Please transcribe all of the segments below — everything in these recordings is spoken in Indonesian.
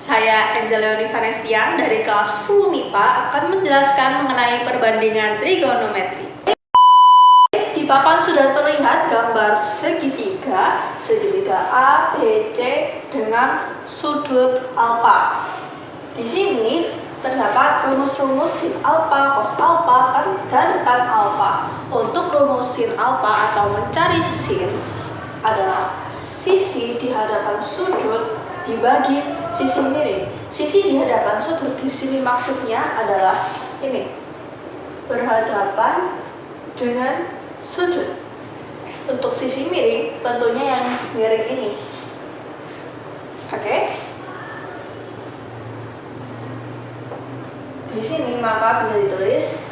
Saya Angeloni Vanestian dari kelas 10 MIPA akan menjelaskan mengenai perbandingan trigonometri. Di papan sudah terlihat gambar segitiga A, B, C dengan sudut alfa. Di sini terdapat rumus-rumus sin alfa, cos alfa, dan tan alfa. Untuk rumus sin alfa atau mencari sin adalah sisi di hadapan sudut dibagi sisi miring. Sisi di hadapan sudut di sini maksudnya adalah ini, berhadapan dengan sudut. Untuk sisi miring tentunya yang miring ini. Oke? Di sini maka bisa ditulis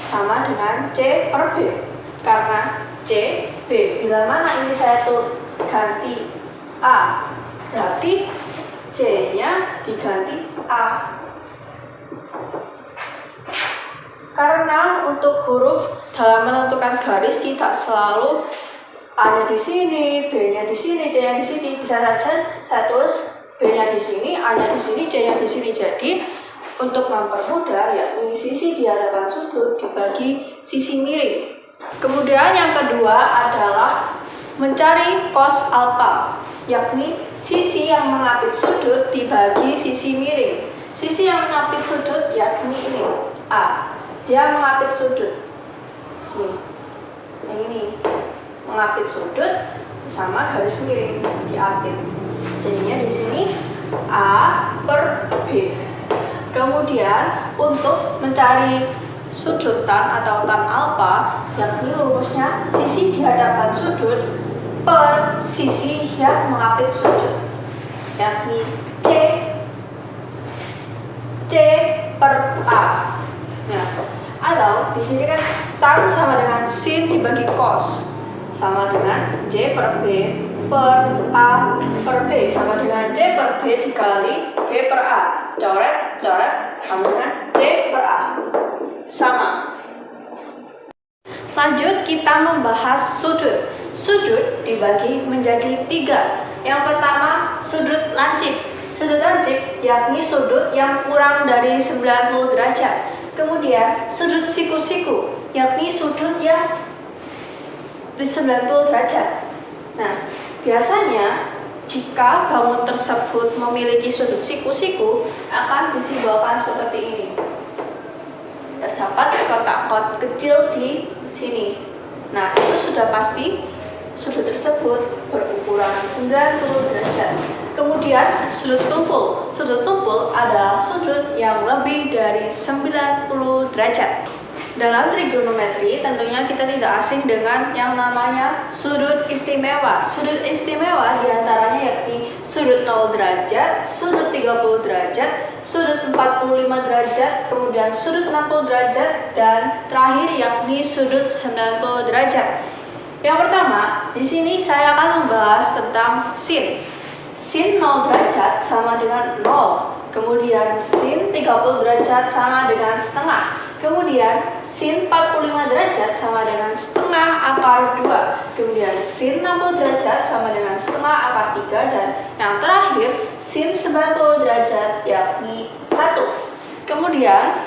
sama dengan C per B, karena C, B. Bila mana ini saya ganti A, berarti C-nya diganti A. Karena untuk huruf dalam menentukan garis tidak selalu A-nya di sini, B-nya di sini, C-nya di sini. Bisa saja saya tulis B-nya di sini, A-nya di sini, C-nya di sini. Jadi untuk mempermudah, yakni sisi di hadapan sudut dibagi sisi miring. Kemudian yang kedua adalah mencari cos alfa, yakni sisi yang mengapit sudut dibagi sisi miring. Sisi yang mengapit sudut yakni ini, A. Dia mengapit sudut. Ini mengapit sudut sama garis miring diapit. Jadinya di sini A per B. Kemudian untuk mencari sudut tan atau tan alfa, yakni rumusnya sisi di hadapan sudut per sisi yang mengapit sudut, yakni C per A. Nah, atau di sini kan tan sama dengan sin dibagi cos, sama dengan J per B per A per B, sama dengan C per B dikali B per A. Coret sama dengan C per A. Sama. Lanjut kita membahas sudut. Sudut dibagi menjadi 3. Yang pertama, sudut lancip. Sudut lancip yakni sudut yang kurang dari 90 derajat. Kemudian sudut siku-siku yakni sudut yang di 90 derajat. Nah, biasanya jika bangun tersebut memiliki sudut siku-siku akan disimbolkan seperti ini. Terdapat kotak-kotak kecil di sini. Nah, itu sudah pasti sudut tersebut berukuran 90 derajat. Kemudian sudut tumpul. Sudut tumpul adalah sudut yang lebih dari 90 derajat. Dalam trigonometri tentunya kita tidak asing dengan yang namanya sudut istimewa. Sudut istimewa diantaranya yakni sudut 0 derajat, sudut 30 derajat, sudut 45 derajat, kemudian sudut 60 derajat, dan terakhir yakni sudut 90 derajat. Yang pertama, di sini saya akan membahas tentang sin. Sin 0 derajat sama dengan 0. Kemudian sin 30 derajat sama dengan setengah. Kemudian sin 45 derajat sama dengan setengah akar 2. Kemudian sin 60 derajat sama dengan setengah akar 3. Dan yang terakhir sin 90 derajat yakni 1. Kemudian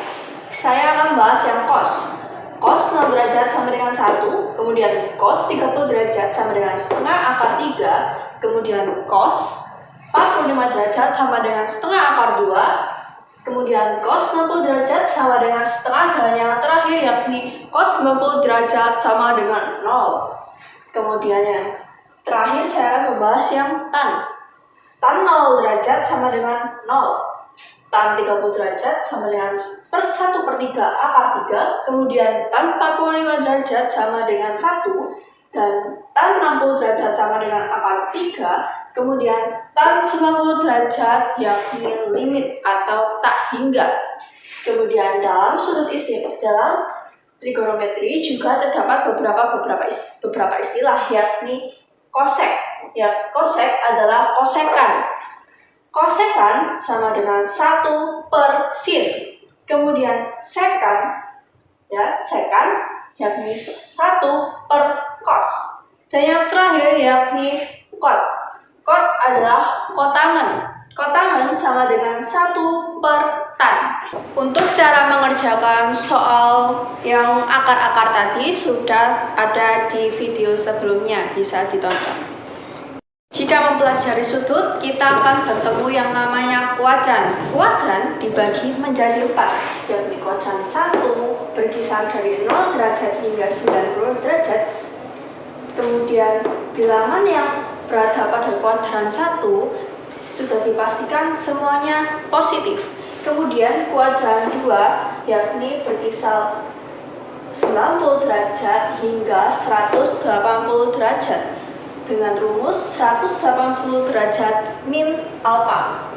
saya akan bahas yang cos. Cos 0 derajat sama dengan 1. Kemudian cos 30 derajat sama dengan setengah akar 3. Kemudian cos 45 derajat sama dengan setengah akar 2. Kemudian cos 60 derajat sama dengan setengah, dan yang terakhir yakni cos 90 derajat sama dengan 0. Kemudian yang terakhir saya membahas yang tan. Tan 0 derajat sama dengan 0. Tan 30 derajat sama dengan 1/3 akar 3. Kemudian tan 45 derajat sama dengan 1. Dan tan 60 derajat sama dengan akar 3. Kemudian tan 90 derajat yakni limit atau tak hingga. Kemudian dalam sudut istilah, dalam trigonometri juga terdapat beberapa istilah, yakni kosek. Ya, kosek adalah kosekan. Kosekan sama dengan 1 per sin. Kemudian sekan, ya, sekan yakni 1 per cos. Dan yang terakhir yakni kot. Kot adalah kotangan. Kotangan sama dengan 1/tan. Untuk cara mengerjakan soal yang akar-akar tadi sudah ada di video sebelumnya, bisa ditonton. Jika mempelajari sudut, kita akan bertemu yang namanya kuadran. Kuadran dibagi menjadi 4, yakni kuadran 1 berkisar dari 0 derajat hingga 90 derajat. Kemudian bilangan yang berada pada kuadran 1 sudah dipastikan semuanya positif. Kemudian kuadran 2 yakni berkisar 90 derajat hingga 180 derajat dengan rumus 180 derajat min alfa.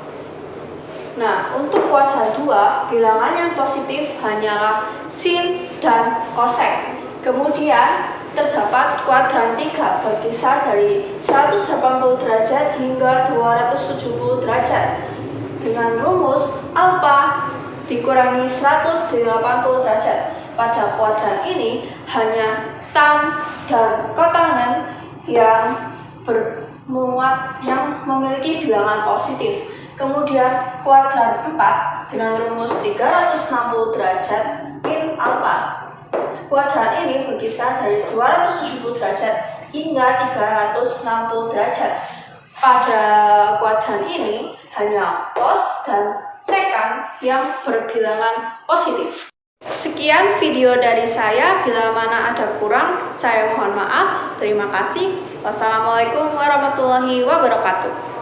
Nah, untuk kuadran 2 bilangan yang positif hanyalah sin dan kosek. Kemudian terdapat kuadran 3 berkisar dari 180 derajat hingga 270 derajat dengan rumus alfa dikurangi 180 derajat. Pada kuadran ini hanya tan dan kotangan yang memiliki bilangan positif. Kemudian kuadran 4 dengan rumus 360 derajat min alfa. Kuadran ini berkisar dari 270 derajat hingga 360 derajat. Pada kuadran ini hanya cos dan sekan yang berbilangan positif. Sekian video dari saya, bila mana ada kurang, saya mohon maaf. Terima kasih. Wassalamualaikum warahmatullahi wabarakatuh.